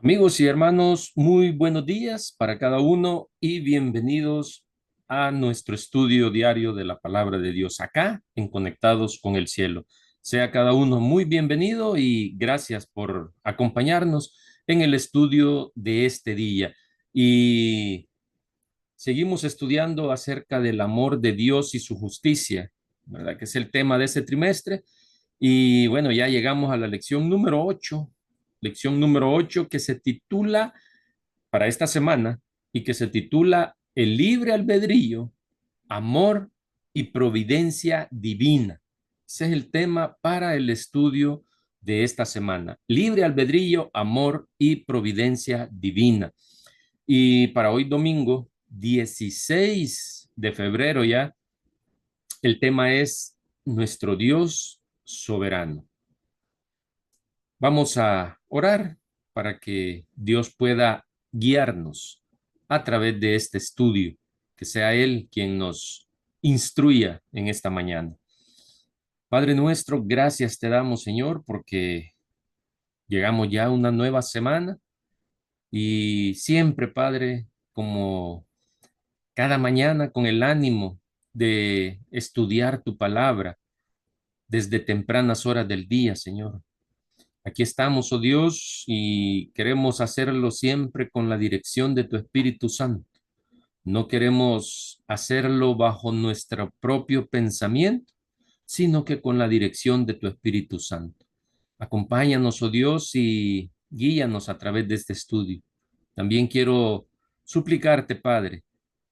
Amigos y hermanos, muy buenos días para cada uno y bienvenidos a nuestro estudio diario de la palabra de Dios acá en Conectados con el Cielo. Sea cada uno muy bienvenido y gracias por acompañarnos en el estudio de este día. Y seguimos estudiando acerca del amor de Dios y su justicia, ¿verdad? Que es el tema de este trimestre. Y bueno, ya llegamos a la lección número 8 que se titula para esta semana y que se titula El libre albedrío, amor y providencia divina. Ese es el tema para el estudio de esta semana. Libre albedrío, amor y providencia divina. Y para hoy domingo, 16 de febrero ya, el tema es nuestro Dios soberano. Vamos a orar para que Dios pueda guiarnos a través de este estudio, que sea Él quien nos instruya en esta mañana. Padre nuestro, gracias te damos, Señor, porque llegamos ya a una nueva semana y siempre, Padre, como cada mañana con el ánimo de estudiar tu palabra desde tempranas horas del día, Señor. Aquí estamos, oh Dios, y queremos hacerlo siempre con la dirección de tu Espíritu Santo. No queremos hacerlo bajo nuestro propio pensamiento, sino que con la dirección de tu Espíritu Santo. Acompáñanos, oh Dios, y guíanos a través de este estudio. También quiero suplicarte, Padre,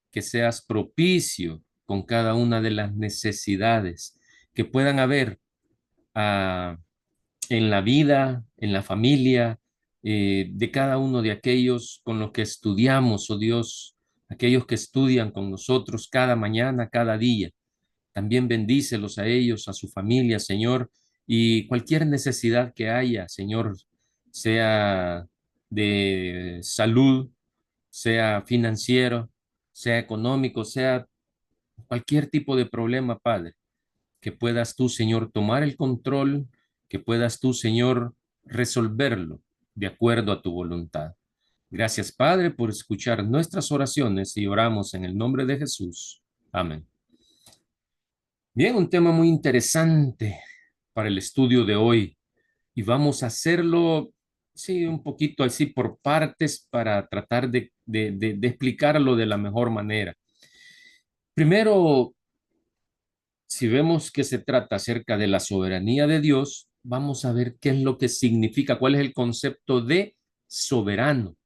que seas propicio con cada una de las necesidades que puedan haber ah, en la vida, en la familia, de cada uno de aquellos con los que estudiamos, oh Dios, aquellos que estudian con nosotros cada mañana, cada día. También bendícelos a ellos, a su familia, Señor, y cualquier necesidad que haya, Señor, sea de salud, sea financiero, sea económico, sea cualquier tipo de problema, Padre, que puedas tú, Señor, tomar el control, que puedas tú, Señor, resolverlo de acuerdo a tu voluntad. Gracias, Padre, por escuchar nuestras oraciones y oramos en el nombre de Jesús. Amén. Bien, un tema muy interesante para el estudio de hoy y vamos a hacerlo, sí, un poquito así por partes para tratar de explicarlo de la mejor manera. Primero, si vemos que se trata acerca de la soberanía de Dios, vamos a ver qué es lo que significa, cuál es el concepto de soberano.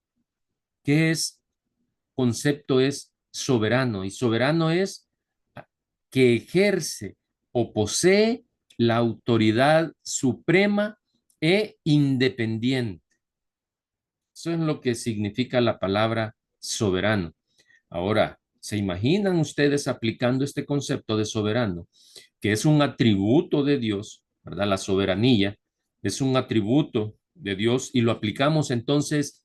¿Qué es concepto es soberano? Y soberano es que ejerce o posee la autoridad suprema e independiente. Eso es lo que significa la palabra soberano. Ahora, ¿se imaginan ustedes aplicando este concepto de soberano, que es un atributo de Dios, ¿verdad? La soberanía es un atributo de Dios y lo aplicamos entonces,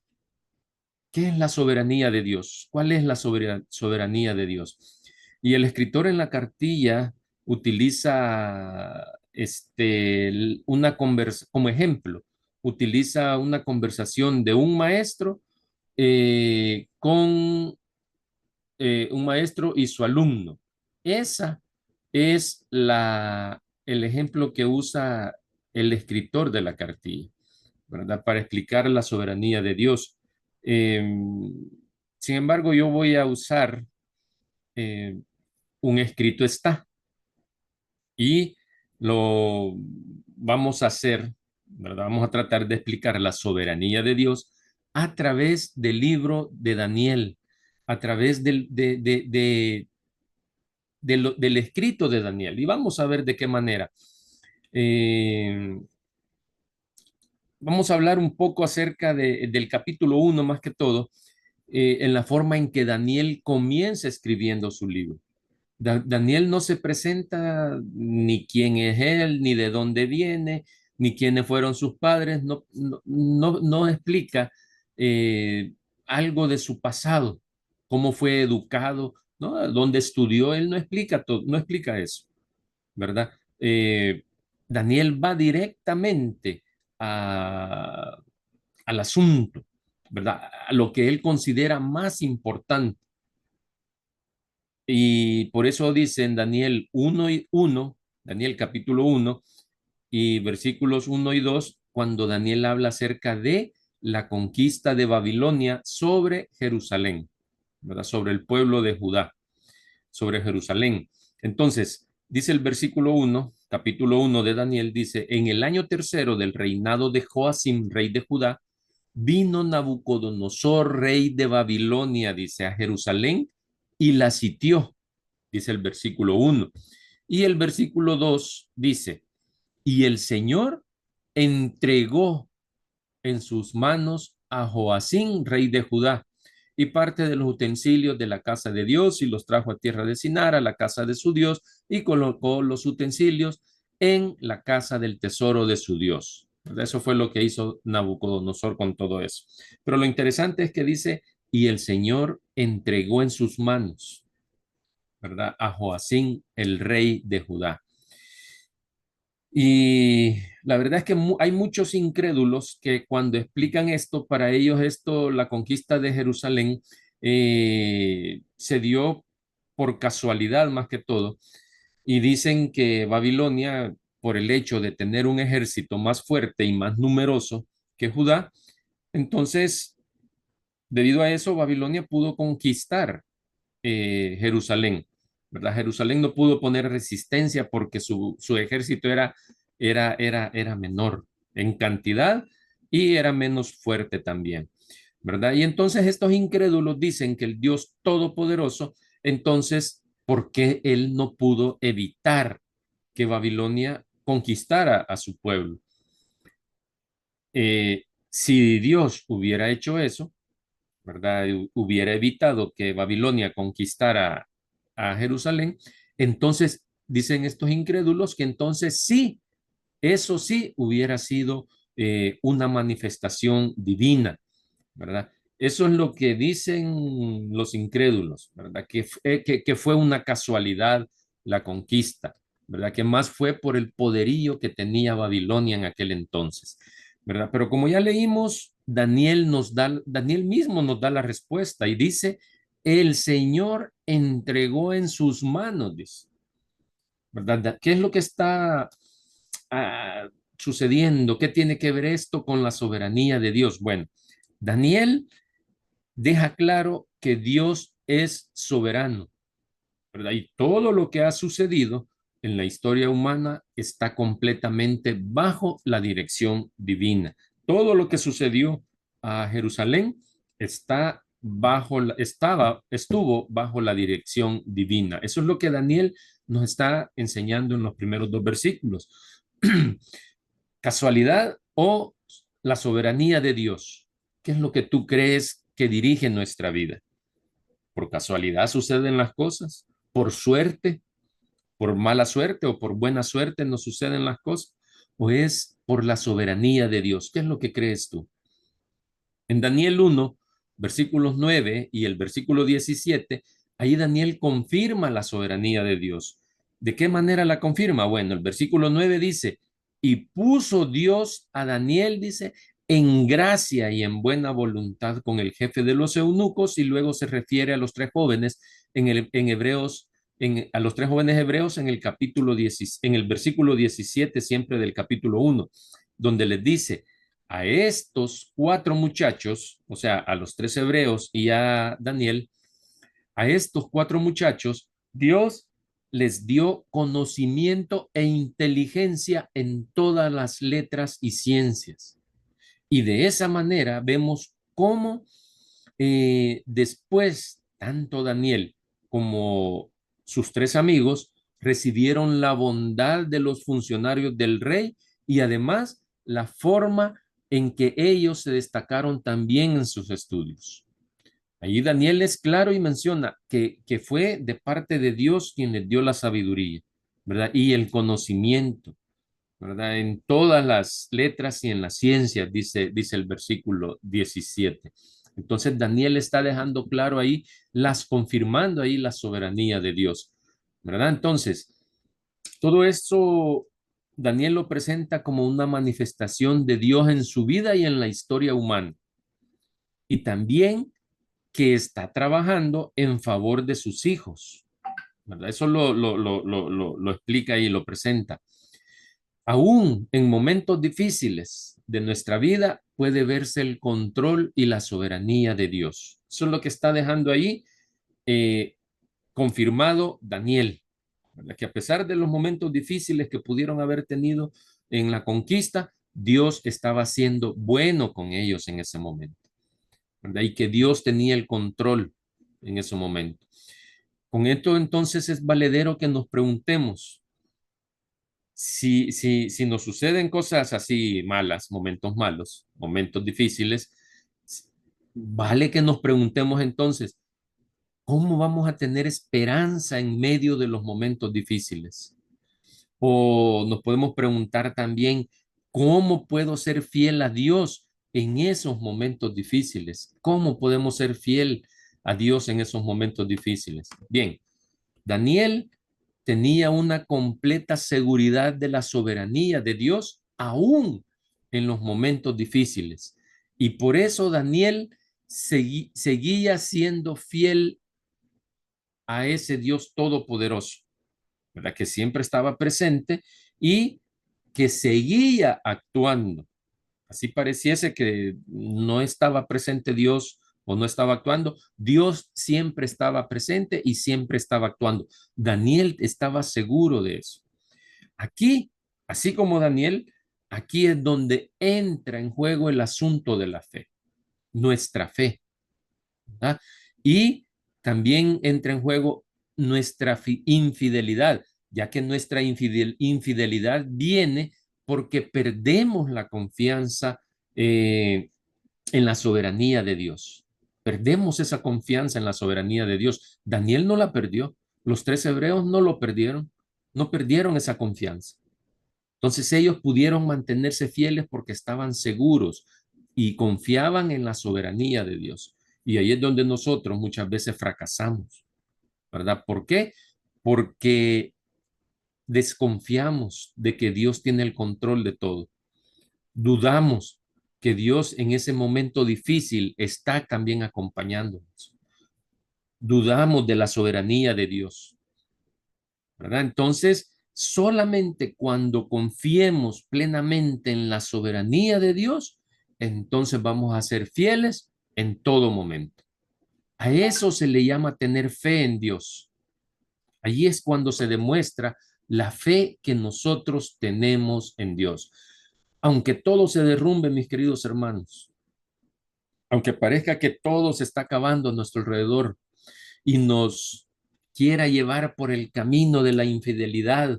¿qué es la soberanía de Dios? ¿Cuál es la soberanía de Dios? Y el escritor en la cartilla utiliza una conversa como ejemplo, utiliza una conversación de con un maestro y su alumno. Esa es el ejemplo que usa el escritor de la cartilla, ¿verdad? Para explicar la soberanía de Dios. Eh, Sin embargo, yo voy a usar eh, un escrito está y lo vamos a hacer, ¿verdad? Vamos a tratar de explicar la soberanía de Dios a través del libro de Daniel, a través del escrito de Daniel. Y vamos a ver de qué manera. Eh, Vamos a hablar un poco acerca del capítulo 1 más que todo, en la forma en que Daniel comienza escribiendo su libro. Daniel no se presenta ni quién es él, ni de dónde viene, ni quiénes fueron sus padres, no explica algo de su pasado, cómo fue educado, ¿no? Dónde estudió, él no explica todo, no explica eso, ¿verdad? Daniel va directamente a- al asunto. ¿verdad? A lo que él considera más importante. Y por eso dice en Daniel 1:1, Daniel capítulo 1 y versículos 1 y 2, cuando Daniel habla acerca de la conquista de Babilonia sobre Jerusalén, ¿verdad? Sobre el pueblo de Judá, sobre Jerusalén. Entonces, dice el versículo 1, capítulo 1 de Daniel, dice, en el año tercero del reinado de Joacim, rey de Judá, vino Nabucodonosor, rey de Babilonia, dice, a Jerusalén y la sitió, dice el versículo 1. Y el versículo 2 dice, y el Señor entregó en sus manos a Joacín, rey de Judá, y parte de los utensilios de la casa de Dios y los trajo a tierra de Sinar, a la casa de su Dios, y colocó los utensilios en la casa del tesoro de su Dios. Eso fue lo que hizo Nabucodonosor con todo eso. Pero lo interesante es que dice, y el Señor entregó en sus manos, ¿verdad? A Joacín, el rey de Judá. Y la verdad es que hay muchos incrédulos que cuando explican esto, para ellos esto, la conquista de Jerusalén, se dio por casualidad más que todo. Y dicen que Babilonia, por el hecho de tener un ejército más fuerte y más numeroso que Judá, entonces, debido a eso, Babilonia pudo conquistar Jerusalén, ¿verdad? Jerusalén no pudo poner resistencia porque su ejército era menor en cantidad y era menos fuerte también, ¿verdad? Y entonces estos incrédulos dicen que el Dios Todopoderoso, entonces, ¿por qué él no pudo evitar que Babilonia conquistara a su pueblo? Si Dios hubiera hecho eso, ¿verdad? Hubiera evitado que Babilonia conquistara a Jerusalén, entonces dicen estos incrédulos que entonces sí, eso sí hubiera sido una manifestación divina, ¿verdad? Eso es lo que dicen los incrédulos, ¿verdad? Que fue una casualidad la conquista, ¿verdad? Que más fue por el poderío que tenía Babilonia en aquel entonces, ¿verdad? Pero como ya leímos, Daniel mismo nos da la respuesta y dice, el Señor entregó en sus manos, dice, ¿verdad? ¿Qué es lo que está ah, sucediendo? ¿Qué tiene que ver esto con la soberanía de Dios? Bueno, Daniel deja claro que Dios es soberano, ¿verdad? Y todo lo que ha sucedido en la historia humana está completamente bajo la dirección divina. Todo lo que sucedió a Jerusalén estuvo bajo la dirección divina. Eso es lo que Daniel nos está enseñando en los primeros dos versículos. ¿Casualidad o la soberanía de Dios? ¿Qué es lo que tú crees que dirige nuestra vida? ¿Por casualidad suceden las cosas? ¿Por suerte? ¿Por mala suerte o por buena suerte nos suceden las cosas? ¿O es por la soberanía de Dios? ¿Qué es lo que crees tú? En Daniel 1, versículos 9 y el versículo 17, ahí Daniel confirma la soberanía de Dios. ¿De qué manera la confirma? Bueno, el versículo 9 dice, y puso Dios a Daniel, dice, en gracia y en buena voluntad con el jefe de los eunucos, y luego se refiere a los tres jóvenes en Hebreos, a los tres jóvenes hebreos en el capítulo 10, en el versículo 17 siempre del capítulo 1, donde les dice, a estos cuatro muchachos, o sea, a los tres hebreos y a Daniel, a estos cuatro muchachos, Dios les dio conocimiento e inteligencia en todas las letras y ciencias. Y de esa manera vemos cómo después tanto Daniel como sus tres amigos recibieron la bondad de los funcionarios del rey y además la forma en que ellos se destacaron también en sus estudios. Allí Daniel es claro y menciona que fue de parte de Dios quien les dio la sabiduría, ¿verdad? Y el conocimiento, ¿verdad? En todas las letras y en las ciencias, dice el versículo 17. Entonces Daniel está dejando claro ahí, confirmando ahí la soberanía de Dios, ¿verdad? Entonces, todo esto Daniel lo presenta como una manifestación de Dios en su vida y en la historia humana. y también que está trabajando en favor de sus hijos, ¿verdad? Eso lo explica y lo presenta. Aún en momentos difíciles de nuestra vida puede verse el control y la soberanía de Dios. Eso es lo que está dejando ahí eh, confirmado Daniel, ¿verdad? Que a pesar de los momentos difíciles que pudieron haber tenido en la conquista, Dios estaba siendo bueno con ellos en ese momento, ¿verdad? Y que Dios tenía el control en ese momento. Con esto entonces es valedero que nos preguntemos si nos suceden cosas así malas, momentos difíciles, vale que nos preguntemos entonces, ¿cómo vamos a tener esperanza en medio de los momentos difíciles? O nos podemos preguntar también, ¿cómo puedo ser fiel a Dios en esos momentos difíciles? ¿Cómo podemos ser fiel a Dios en esos momentos difíciles? Bien, Daniel tenía una completa seguridad de la soberanía de Dios aún en los momentos difíciles. Y por eso Daniel seguía siendo fiel a ese Dios todopoderoso, ¿verdad? Que siempre estaba presente y que seguía actuando. Así pareciese que no estaba presente Dios o no estaba actuando, Dios siempre estaba presente y siempre estaba actuando. Daniel estaba seguro de eso. Aquí, así como Daniel, aquí es donde entra en juego el asunto de la fe, nuestra fe, ¿verdad? Y también entra en juego nuestra infidelidad, ya que nuestra infidelidad viene porque perdemos la confianza en la soberanía de Dios. Perdemos esa confianza en la soberanía de Dios. Daniel no la perdió. Los tres hebreos no lo perdieron. No perdieron esa confianza. Entonces ellos pudieron mantenerse fieles porque estaban seguros y confiaban en la soberanía de Dios. Y ahí es donde nosotros muchas veces fracasamos, ¿verdad? ¿Por qué? Porque desconfiamos de que Dios tiene el control de todo. Dudamos que Dios en ese momento difícil está también acompañándonos. Dudamos de la soberanía de Dios, ¿verdad? Entonces, solamente cuando confiemos plenamente en la soberanía de Dios, entonces vamos a ser fieles en todo momento. A eso se le llama tener fe en Dios. Allí es cuando se demuestra la fe que nosotros tenemos en Dios. Aunque todo se derrumbe, mis queridos hermanos, aunque parezca que todo se está acabando a nuestro alrededor y nos quiera llevar por el camino de la infidelidad,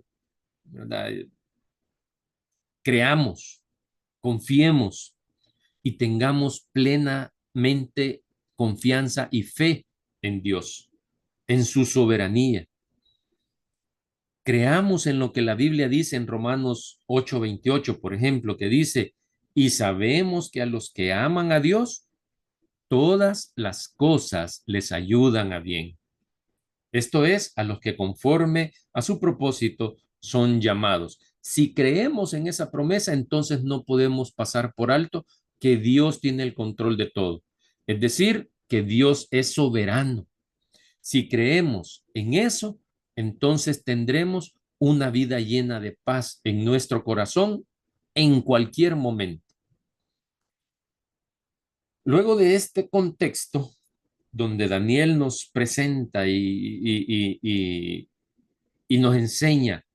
¿verdad? Creamos, confiemos y tengamos plenamente confianza y fe en Dios, en su soberanía. Creamos en lo que la Biblia dice en Romanos 8:28, por ejemplo, que dice, y sabemos que a los que aman a Dios, todas las cosas les ayudan a bien. Esto es, a los que conforme a su propósito son llamados. Si creemos en esa promesa, entonces no podemos pasar por alto que Dios tiene el control de todo. Es decir, que Dios es soberano. Si creemos en eso, entonces tendremos una vida llena de paz en nuestro corazón en cualquier momento. Luego de este contexto, donde Daniel nos presenta y nos enseña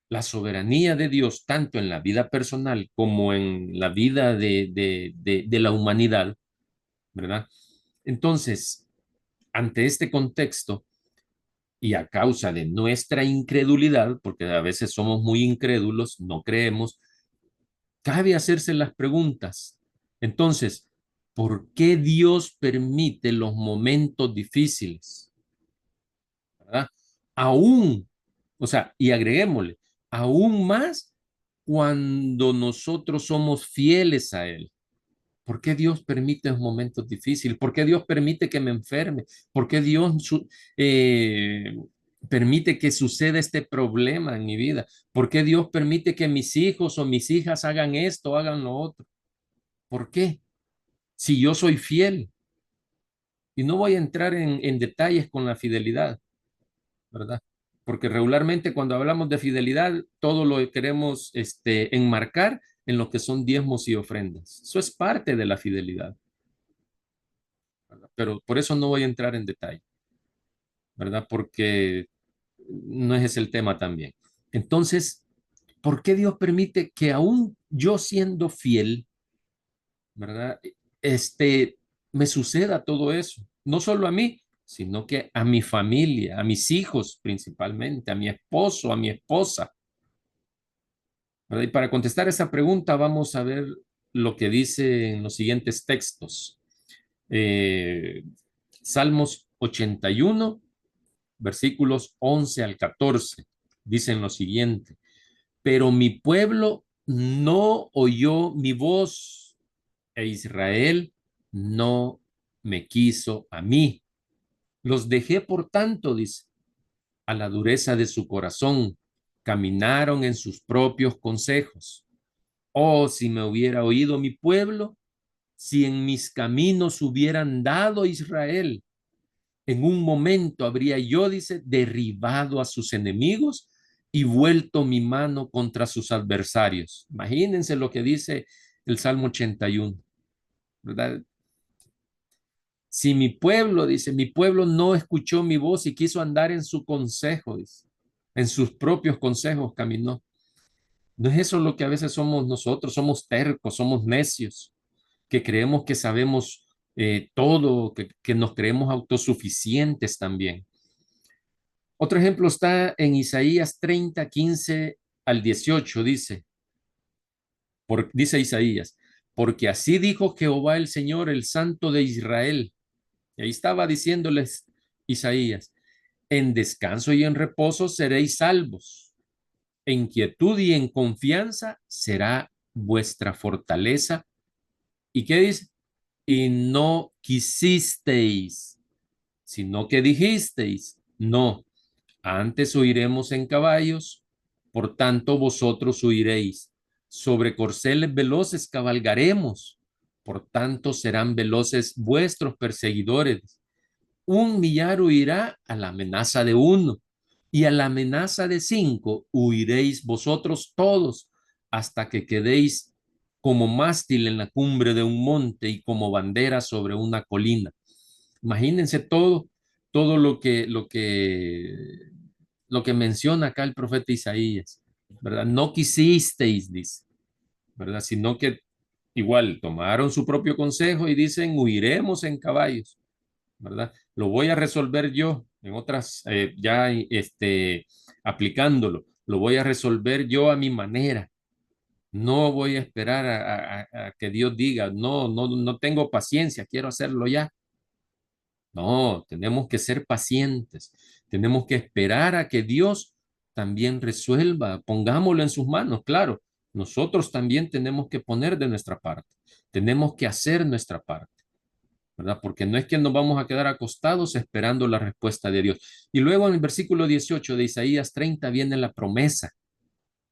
la soberanía de Dios, tanto en la vida personal como en la vida de la humanidad, ¿verdad? Entonces, ante este contexto y a causa de nuestra incredulidad, porque a veces somos muy incrédulos, no creemos, cabe hacerse las preguntas. Entonces, ¿por qué Dios permite los momentos difíciles? ¿Verdad? Aún, o sea, y agreguémosle, aún más cuando nosotros somos fieles a Él. ¿Por qué Dios permite los momentos difíciles? ¿Por qué Dios permite que me enferme? ¿Por qué Dios eh, permite que suceda este problema en mi vida? ¿Por qué Dios permite que mis hijos o mis hijas hagan esto, hagan lo otro? ¿Por qué? Si yo soy fiel, y no voy a entrar en detalles con la fidelidad, ¿verdad? Porque regularmente cuando hablamos de fidelidad, todo lo queremos enmarcar en lo que son diezmos y ofrendas. Eso es parte de la fidelidad, ¿verdad? Pero por eso no voy a entrar en detalle, ¿verdad? Porque no es ese el tema también. Entonces, ¿por qué Dios permite que aún yo siendo fiel, ¿verdad? Este, me suceda todo eso. No solo a mí, sino que a mi familia, a mis hijos principalmente, a mi esposo, a mi esposa, ¿verdad? Y para contestar esa pregunta, vamos a ver lo que dice en los siguientes textos. Eh, Salmos 81, versículos 11 al 14, dicen lo siguiente: pero mi pueblo no oyó mi voz, e Israel no me quiso a mí. Los dejé, por tanto, dice, a la dureza de su corazón, caminaron en sus propios consejos. Oh, si me hubiera oído mi pueblo, si en mis caminos hubieran dado Israel, en un momento habría yo, dice, derribado a sus enemigos y vuelto mi mano contra sus adversarios. Imagínense lo que dice el Salmo 81, ¿verdad? Si mi pueblo, dice, mi pueblo no escuchó mi voz y quiso andar en su consejo, dice, en sus propios consejos caminó. ¿No es eso lo que a veces somos nosotros? Somos tercos, somos necios, que creemos que sabemos todo, que nos creemos autosuficientes también. Otro ejemplo está en Isaías 30, 15 al 18, dice, dice Isaías, porque así dijo Jehová el Señor, el Santo de Israel. Y ahí estaba diciéndoles Isaías: en descanso y en reposo seréis salvos, en quietud y en confianza será vuestra fortaleza. ¿Y qué dice? Y no quisisteis, sino que dijisteis, no, antes huiremos en caballos, por tanto vosotros huiréis. Sobre corceles veloces cabalgaremos, por tanto serán veloces vuestros perseguidores. Un millar huirá a la amenaza de uno, y a la amenaza de cinco huiréis vosotros todos, hasta que quedéis como mástil en la cumbre de un monte y como bandera sobre una colina. Imagínense todo lo que menciona acá el profeta Isaías, ¿verdad? No quisisteis, dice, ¿verdad? Sino que igual tomaron su propio consejo y dicen, huiremos en caballos, ¿verdad? Lo voy a resolver yo, en otras, ya aplicándolo, lo voy a resolver yo a mi manera. No voy a esperar a que Dios diga, no, no, no tengo paciencia, quiero hacerlo ya. No, tenemos que ser pacientes, tenemos que esperar a que Dios también resuelva, pongámoslo en sus manos, claro, nosotros también tenemos que poner de nuestra parte, tenemos que hacer nuestra parte, ¿verdad? Porque no es que nos vamos a quedar acostados esperando la respuesta de Dios. Y luego en el versículo 18 de Isaías 30 viene la promesa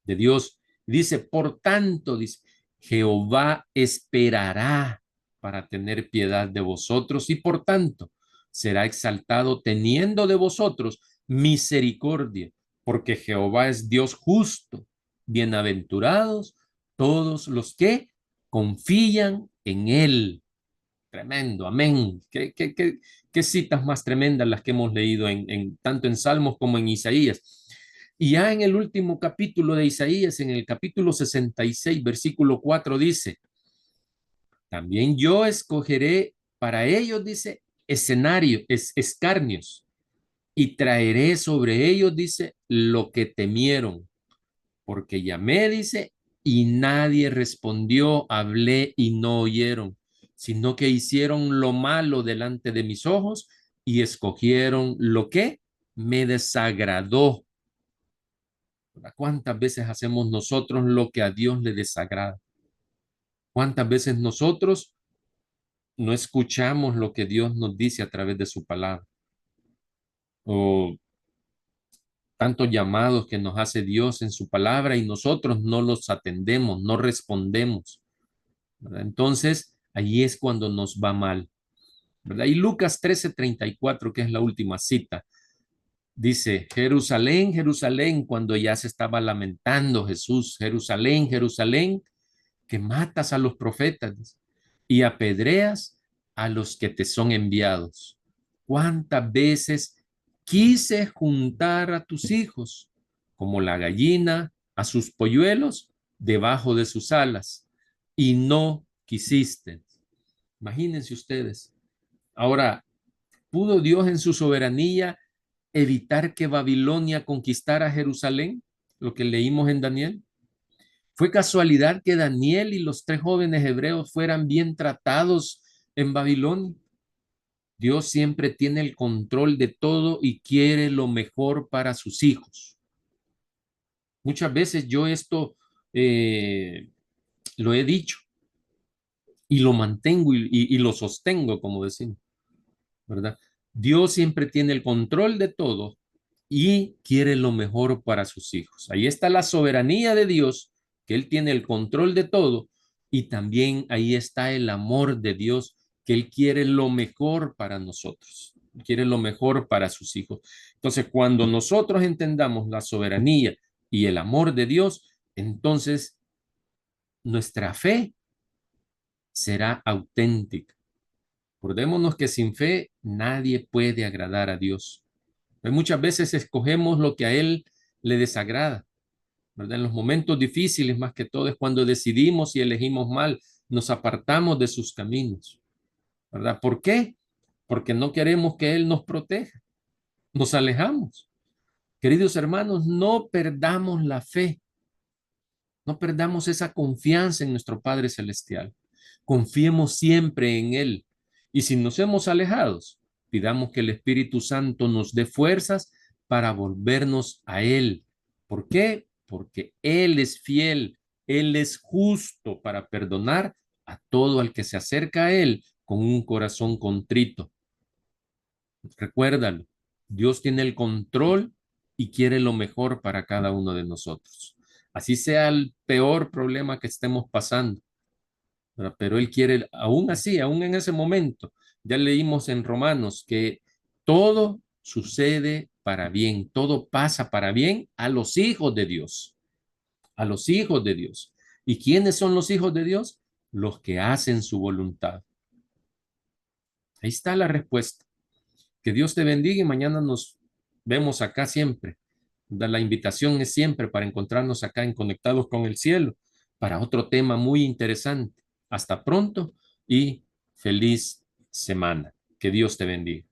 de Dios. Dice, por tanto, dice, Jehová esperará para tener piedad de vosotros y por tanto será exaltado teniendo de vosotros misericordia, porque Jehová es Dios justo. Bienaventurados todos los que confían en él. Tremendo, amén. ¿Qué citas más tremendas las que hemos leído tanto en Salmos como en Isaías? Y ya en el último capítulo de Isaías, en el capítulo 66, versículo 4, dice, también yo escogeré para ellos, dice, escarnios, y traeré sobre ellos, dice, lo que temieron, porque llamé, dice, y nadie respondió, hablé y no oyeron, sino que hicieron lo malo delante de mis ojos y escogieron lo que me desagradó. ¿Cuántas veces hacemos nosotros lo que a Dios le desagrada? ¿Cuántas veces nosotros no escuchamos lo que Dios nos dice a través de su palabra? O tantos llamados que nos hace Dios en su palabra y nosotros no los atendemos, no respondemos, ¿verdad? Entonces, ahí es cuando nos va mal, ¿verdad? Y Lucas 13:34, que es la última cita, dice, Jerusalén, Jerusalén, cuando ya se estaba lamentando Jesús, Jerusalén, Jerusalén, que matas a los profetas y apedreas a los que te son enviados. ¿Cuántas veces quise juntar a tus hijos, como la gallina a sus polluelos, debajo de sus alas, y no quisiste? Imagínense ustedes. Ahora, ¿pudo Dios en su soberanía evitar que Babilonia conquistara Jerusalén? Lo que leímos en Daniel. ¿Fue casualidad que Daniel y los 3 jóvenes hebreos fueran bien tratados en Babilonia? Dios siempre tiene el control de todo y quiere lo mejor para sus hijos. Muchas veces yo esto eh, lo he dicho y lo mantengo y lo sostengo, como decimos, ¿verdad? Dios siempre tiene el control de todo y quiere lo mejor para sus hijos. Ahí está la soberanía de Dios, que Él tiene el control de todo, y también ahí está el amor de Dios, que Él quiere lo mejor para nosotros, quiere lo mejor para sus hijos. Entonces, cuando nosotros entendamos la soberanía y el amor de Dios, entonces nuestra fe será auténtica. Acordémonos que sin fe nadie puede agradar a Dios. Muchas veces escogemos lo que a Él le desagrada, ¿verdad? En los momentos difíciles, más que todo, es cuando decidimos y elegimos mal, nos apartamos de sus caminos, ¿verdad? ¿Por qué? Porque no queremos que Él nos proteja, nos alejamos. Queridos hermanos, no perdamos la fe, no perdamos esa confianza en nuestro Padre Celestial. Confiemos siempre en Él. Y si nos hemos alejado, pidamos que el Espíritu Santo nos dé fuerzas para volvernos a Él. ¿Por qué? Porque Él es fiel, Él es justo para perdonar a todo el que se acerca a Él con un corazón contrito. Recuérdalo, Dios tiene el control y quiere lo mejor para cada uno de nosotros. Así sea el peor problema que estemos pasando, ¿verdad? Pero Él quiere, aún así, aún en ese momento, ya leímos en Romanos que todo sucede para bien, todo pasa para bien a los hijos de Dios, a los hijos de Dios. ¿Y quiénes son los hijos de Dios? Los que hacen su voluntad. Ahí está la respuesta. Que Dios te bendiga y mañana nos vemos acá siempre. La invitación es siempre para encontrarnos acá en Conectados con el Cielo para otro tema muy interesante. Hasta pronto y feliz semana. Que Dios te bendiga.